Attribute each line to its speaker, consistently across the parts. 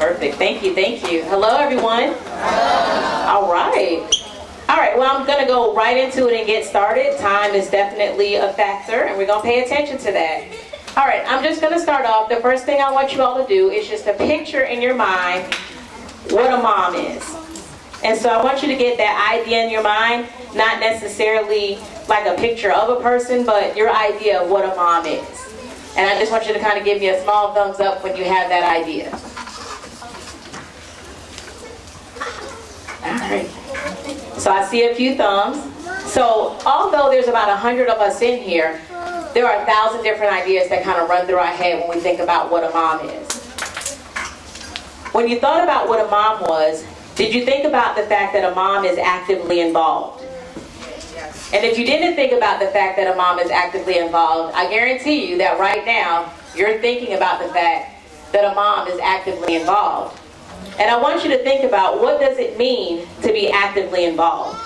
Speaker 1: Perfect. Thank you. Thank you. Hello, everyone. All right. All right. Well, I'm going to go right into it and get started. Time is definitely a factor, and we're going to pay attention to that. All right. I'm just going to start off. The first thing I want you all to do is just to picture in your mind what a mom is. And so I want you to get that idea in your mind, not necessarily like a picture of a person, but your idea of what a mom is. And I just want you to kind of give me a small thumbs up when you have that idea. All right. So I see a few thumbs. So although there's about 100 of us in here, there are 1,000 different ideas that kind of run through our head when we think about what a mom is. When you thought about what a mom was, did you think about the fact that a mom is actively involved? And if you didn't think about the fact that a mom is actively involved, I guarantee you that right now, you're thinking about the fact that a mom is actively involved. And I want you to think about, what does it mean to be actively involved?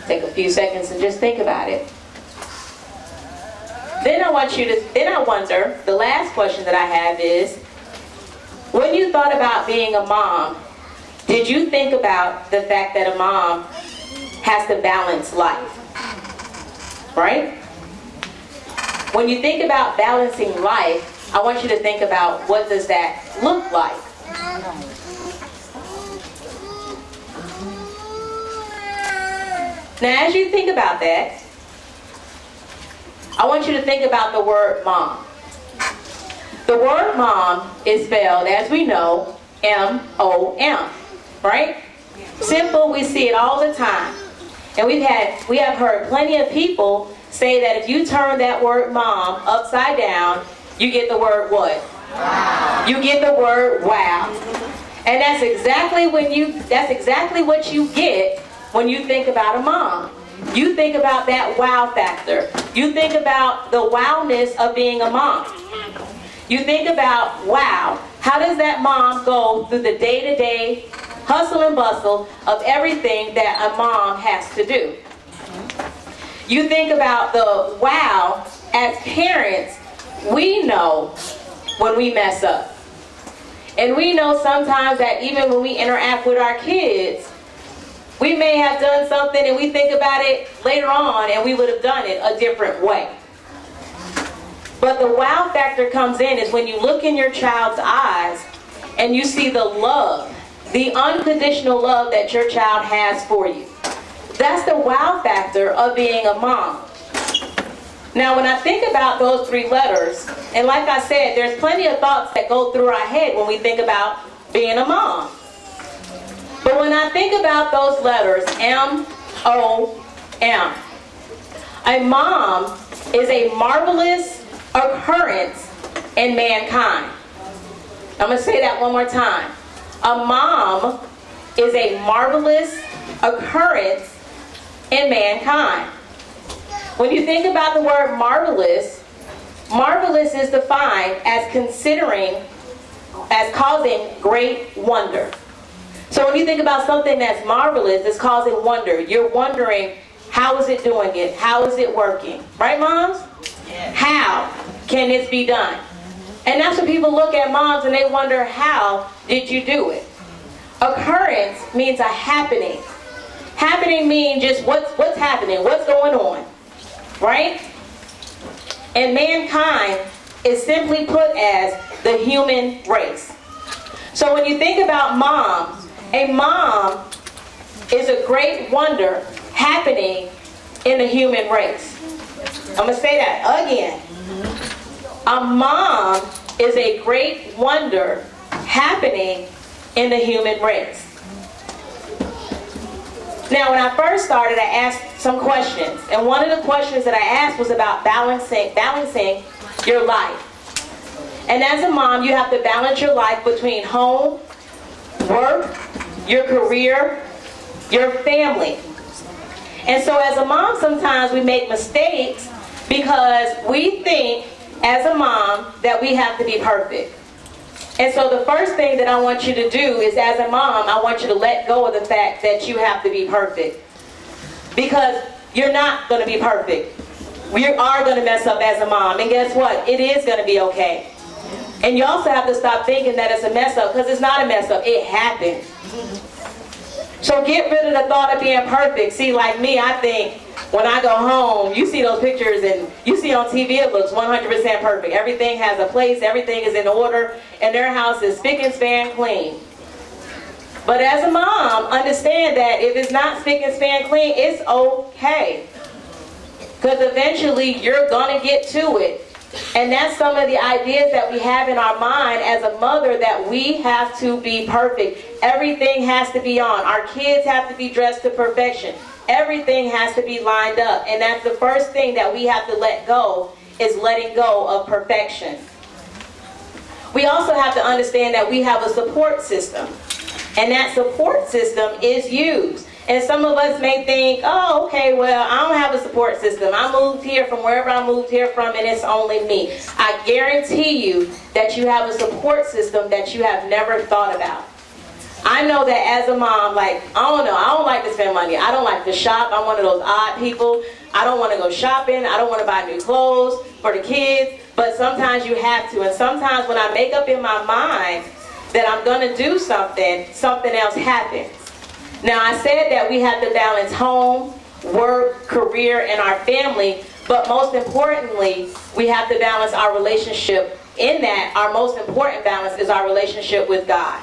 Speaker 1: Take a few seconds and just think about it. Then I wonder, the last question that I have is, when you thought about being a mom, did you think about the fact that a mom has to balance life? Right? When you think about balancing life, I want you to think about, what does that look like? Now, as you think about that, I want you to think about the word mom. The word mom is spelled, as we know, M-O-M, right? Simple, we see it all the time. And we have heard plenty of people say that if you turn that word mom upside down, you get the word what? Wow. You get the word wow. And that's exactly what you get when you think about a mom. You think about that wow factor. You think about the wowness of being a mom. You think about, wow, how does that mom go through the day-to-day hustle and bustle of everything that a mom has to do? You think about the wow. As parents, we know when we mess up. And we know sometimes that even when we interact with our kids, we may have done something and we think about it later on and we would have done it a different way. But the wow factor comes in is when you look in your child's eyes and you see the love, the unconditional love that your child has for you. That's the wow factor of being a mom. Now, when I think about those three letters, and like I said, there's plenty of thoughts that go through our head when we think about being a mom. But when I think about those letters, M-O-M, a mom is a marvelous occurrence in mankind. I'm going to say that one more time. A mom is a marvelous occurrence in mankind. When you think about the word marvelous, marvelous is defined as causing great wonder. So when you think about something that's marvelous, it's causing wonder. You're wondering, how is it doing it? How is it working? Right, moms? Yeah. How can this be done? And that's when people look at moms and they wonder, how did you do it? Occurrence means a happening. Happening means just what's happening, what's going on, right? And mankind is simply put as the human race. So when you think about moms, a mom is a great wonder happening in the human race. I'm going to say that again. A mom is a great wonder happening in the human race. Now, when I first started, I asked some questions. And one of the questions that I asked was about balancing your life. And as a mom, you have to balance your life between home, work, your career, your family. And so as a mom, sometimes we make mistakes because we think as a mom that we have to be perfect. And so the first thing that I want you to do is, as a mom, I want you to let go of the fact that you have to be perfect. Because you're not going to be perfect. We are going to mess up as a mom. And guess what? It is going to be okay. And you also have to stop thinking that it's a mess up, because it's not a mess up. It happened. So get rid of the thought of being perfect. See, like me, I think when I go home, you see those pictures and you see on TV it looks 100% perfect. Everything has a place, everything is in order, and their house is spick and span clean. But as a mom, understand that if it's not spick and span clean, it's okay. Because eventually you're going to get to it. And that's some of the ideas that we have in our mind as a mother, that we have to be perfect. Everything has to be on. Our kids have to be dressed to perfection. Everything has to be lined up. And that's the first thing that we have to let go, is letting go of perfection. We also have to understand that we have a support system. And that support system is used. And some of us may think, oh, okay, well, I don't have a support system. I moved here from wherever I moved here from, and it's only me. I guarantee you that you have a support system that you have never thought about. I know that as a mom, like, I don't like to spend money. I don't like to shop. I'm one of those odd people. I don't want to go shopping. I don't want to buy new clothes for the kids. But sometimes you have to. And sometimes when I make up in my mind that I'm going to do something, something else happens. Now, I said that we have to balance home, work, career, and our family, but most importantly, we have to balance our relationship. In that, our most important balance is our relationship with God.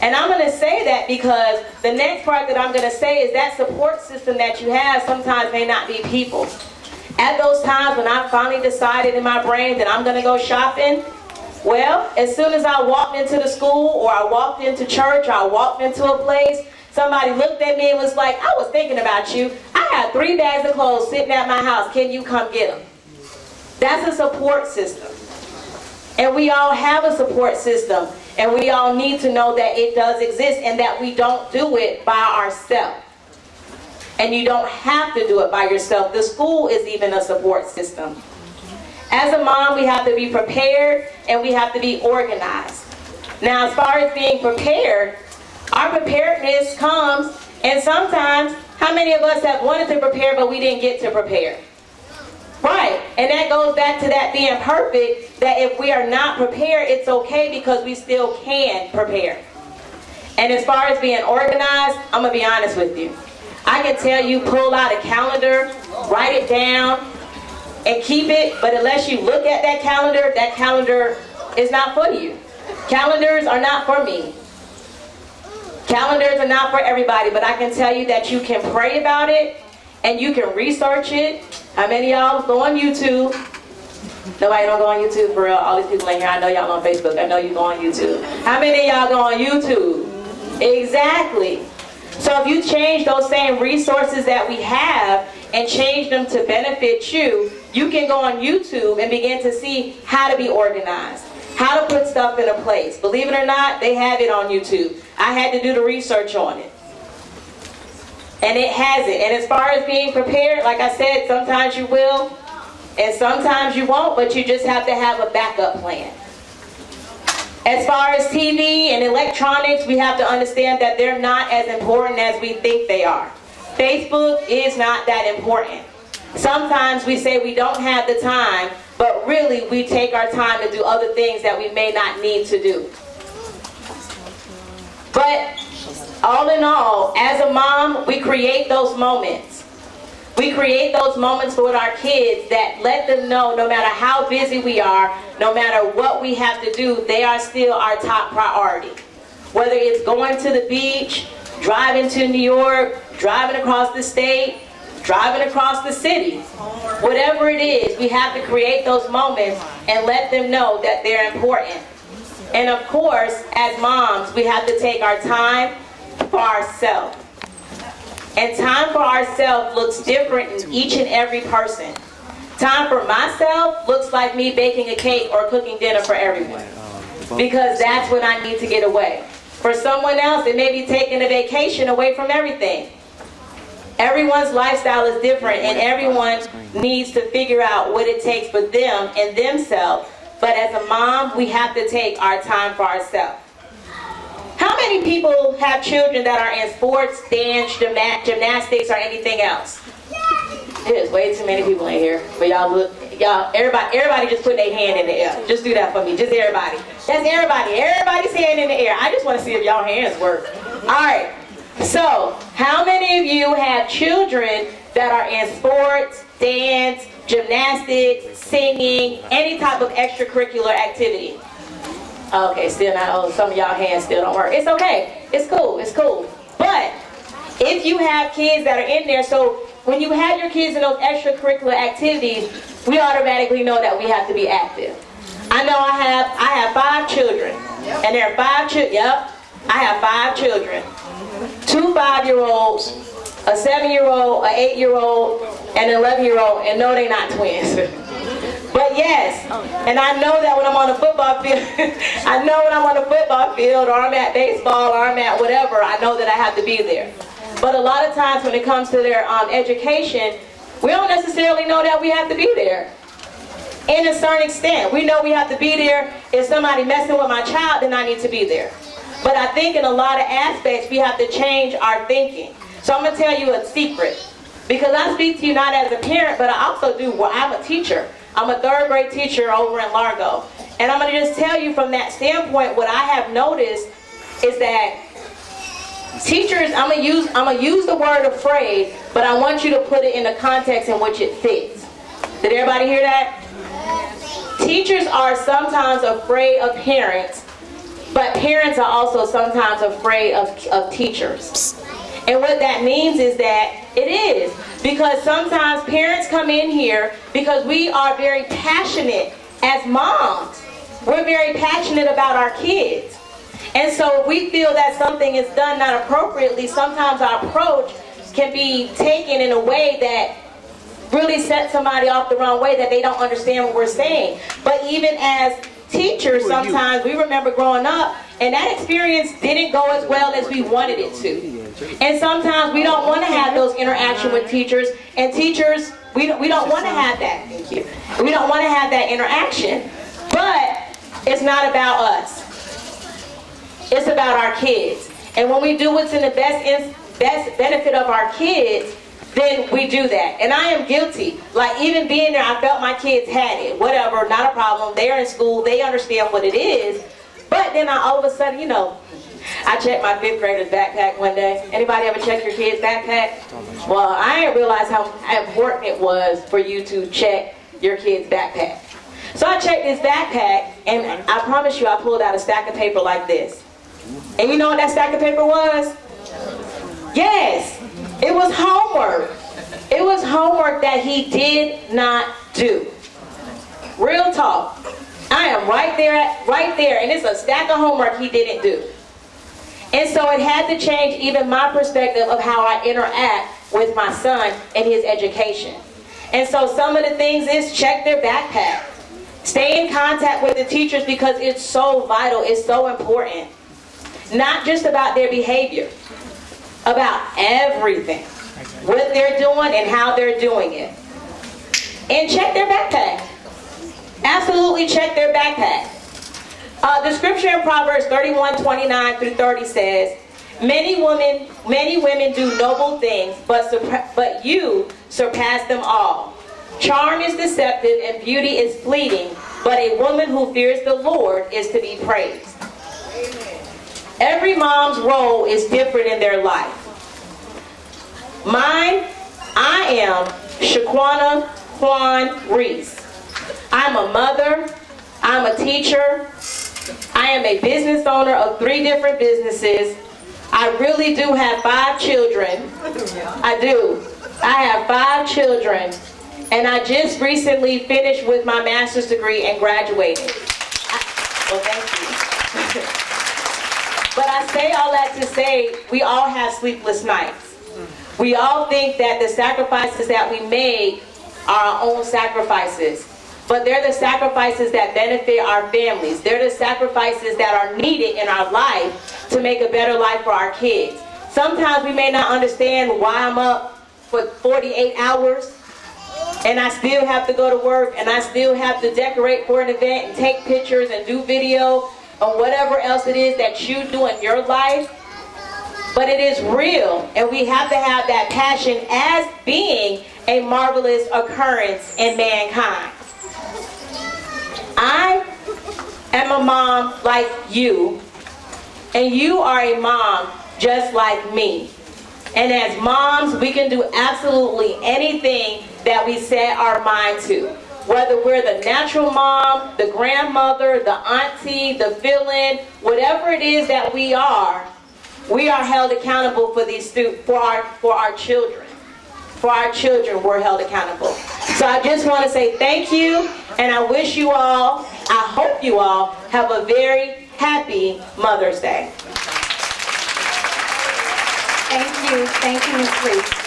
Speaker 1: And I'm going to say that because the next part that I'm going to say is that support system that you have sometimes may not be people. At those times when I finally decided in my brain that I'm going to go shopping, well, as soon as I walked into the school, or I walked into church, or I walked into a place, somebody looked at me and was like, I was thinking about you. I have 3 bags of clothes sitting at my house. Can you come get them? That's a support system. And we all have a support system. And we all need to know that it does exist, and that we don't do it by ourselves. And you don't have to do it by yourself. The school is even a support system. As a mom, we have to be prepared, and we have to be organized. Now, as far as being prepared, our preparedness comes, and sometimes, how many of us have wanted to prepare but we didn't get to prepare? Right, and that goes back to that being perfect, that if we are not prepared, it's okay, because we still can prepare. And as far as being organized, I'm going to be honest with you. I can tell you, pull out a calendar, write it down, and keep it, but unless you look at that calendar is not for you. Calendars are not for me. Calendars are not for everybody, but I can tell you that you can pray about it and you can research it. How many of y'all go on YouTube? Nobody don't go on YouTube for real. All these people in here, I know y'all on Facebook. I know you go on YouTube. How many of y'all go on YouTube? Exactly. So if you change those same resources that we have and change them to benefit you, you can go on YouTube and begin to see how to be organized, how to put stuff in a place. Believe it or not, they have it on YouTube. I had to do the research on it. And it has it. And as far as being prepared, like I said, sometimes you will and sometimes you won't, but you just have to have a backup plan. As far as TV and electronics, we have to understand that they're not as important as we think they are. Facebook is not that important. Sometimes we say we don't have the time, but really we take our time to do other things that we may not need to do. But all in all, as a mom, we create those moments. We create those moments with our kids that let them know no matter how busy we are, no matter what we have to do, they are still our top priority. Whether it's going to the beach, driving to New York, driving across the state, driving across the city, whatever it is, we have to create those moments and let them know that they're important. And of course, as moms, we have to take our time for ourselves. And time for ourselves looks different in each and every person. Time for myself looks like me baking a cake or cooking dinner for everyone, because that's when I need to get away. For someone else, it may be taking a vacation away from everything. Everyone's lifestyle is different, and everyone needs to figure out what it takes for them and themselves. But as a mom, we have to take our time for ourselves. How many people have children that are in sports, dance, gymnastics, or anything else? There's way too many people in here. But y'all Y'all, everybody just put their hand in the air. Just do that for me, just everybody. That's everybody, everybody's hand in the air. I just want to see if y'all hands work. All right, so how many of you have children that are in sports, dance, gymnastics, singing, any type of extracurricular activity? Okay, still not, oh, some of y'all hands still don't work. It's okay, it's cool, it's cool. But if you have kids that are in there, so when you have your kids in those extracurricular activities, we automatically know that we have to be active. I know I have 5 children, and there are 5 children, yep, I have 5 children. 2 5-year-olds, a 7-year-old, an 8-year-old, and an 11-year-old, and no, they're not twins. But yes, and I know that when I'm on the football field, I know when I'm on the football field, or I'm at baseball, or I'm at whatever, I know that I have to be there. But a lot of times when it comes to their education, we don't necessarily know that we have to be there. In a certain extent, we know we have to be there. If somebody messing with my child, then I need to be there. But I think in a lot of aspects, we have to change our thinking. So I'm going to tell you a secret. Because I speak to you not as a parent, but I also do, well, I'm a teacher. I'm a 3rd grade teacher over in Largo. And I'm going to just tell you from that standpoint, what I have noticed is that teachers, I'm gonna use the word afraid, but I want you to put it in the context in which it fits. Did everybody hear that? Teachers are sometimes afraid of parents, but parents are also sometimes afraid of teachers. And what that means is that it is, because sometimes parents come in here because we are very passionate as moms. We're very passionate about our kids. And so if we feel that something is done not appropriately, sometimes our approach can be taken in a way that really sets somebody off the wrong way, that they don't understand what we're saying. But even as teachers, sometimes we remember growing up, and that experience didn't go as well as we wanted it to. And sometimes we don't want to have those interactions with teachers, and teachers, we don't want to have that. Thank you. We don't want to have that interaction. But it's not about us. It's about our kids. And when we do what's in the best benefit of our kids, then we do that. And I am guilty. Like, even being there, I felt my kids had it. Whatever, not a problem. They're in school. They understand what it is. But then all of a sudden, you know, I checked my 5th grader's backpack one day. Anybody ever check your kid's backpack? Well, I didn't realize how important it was for you to check your kid's backpack. So I checked his backpack, and I promise you, I pulled out a stack of paper like this. And you know what that stack of paper was? Yes, it was homework. It was homework that he did not do. Real talk. I am right there, and it's a stack of homework he didn't do. And so it had to change even my perspective of how I interact with my son and his education. And so some of the things is check their backpack. Stay in contact with the teachers, because it's so vital, it's so important. Not just about their behavior, about everything. What they're doing and how they're doing it. And check their backpack. Absolutely check their backpack. The scripture in Proverbs 31:29 through 30 says, Many women do noble things, but you surpass them all. Charm is deceptive and beauty is fleeting, but a woman who fears the Lord is to be praised. Amen. Every mom's role is different in their life. Mine, I am Shaquana Quan Reese. I'm a mother, I'm a teacher, I am a business owner of 3 different businesses. I really do have 5 children. I do. I have 5 children, and I just recently finished with my master's degree and graduated. Well, thank you. But I say all that to say, we all have sleepless nights. We all think that the sacrifices that we make are our own sacrifices. But they're the sacrifices that benefit our families. They're the sacrifices that are needed in our life to make a better life for our kids. Sometimes we may not understand why I'm up for 48 hours and I still have to go to work and I still have to decorate for an event and take pictures and do video or whatever else it is that you do in your life. But it is real, and we have to have that passion as being a marvelous occurrence in mankind. I am a mom like you, and you are a mom just like me. And as moms, we can do absolutely anything that we set our mind to. Whether we're the natural mom, the grandmother, the auntie, the fill-in, whatever it is that we are held accountable for these for our children. For our children, we're held accountable. So I just want to say thank you, and I wish you all, I hope you all, have a very happy Mother's Day.
Speaker 2: Thank you, Ms. Reese.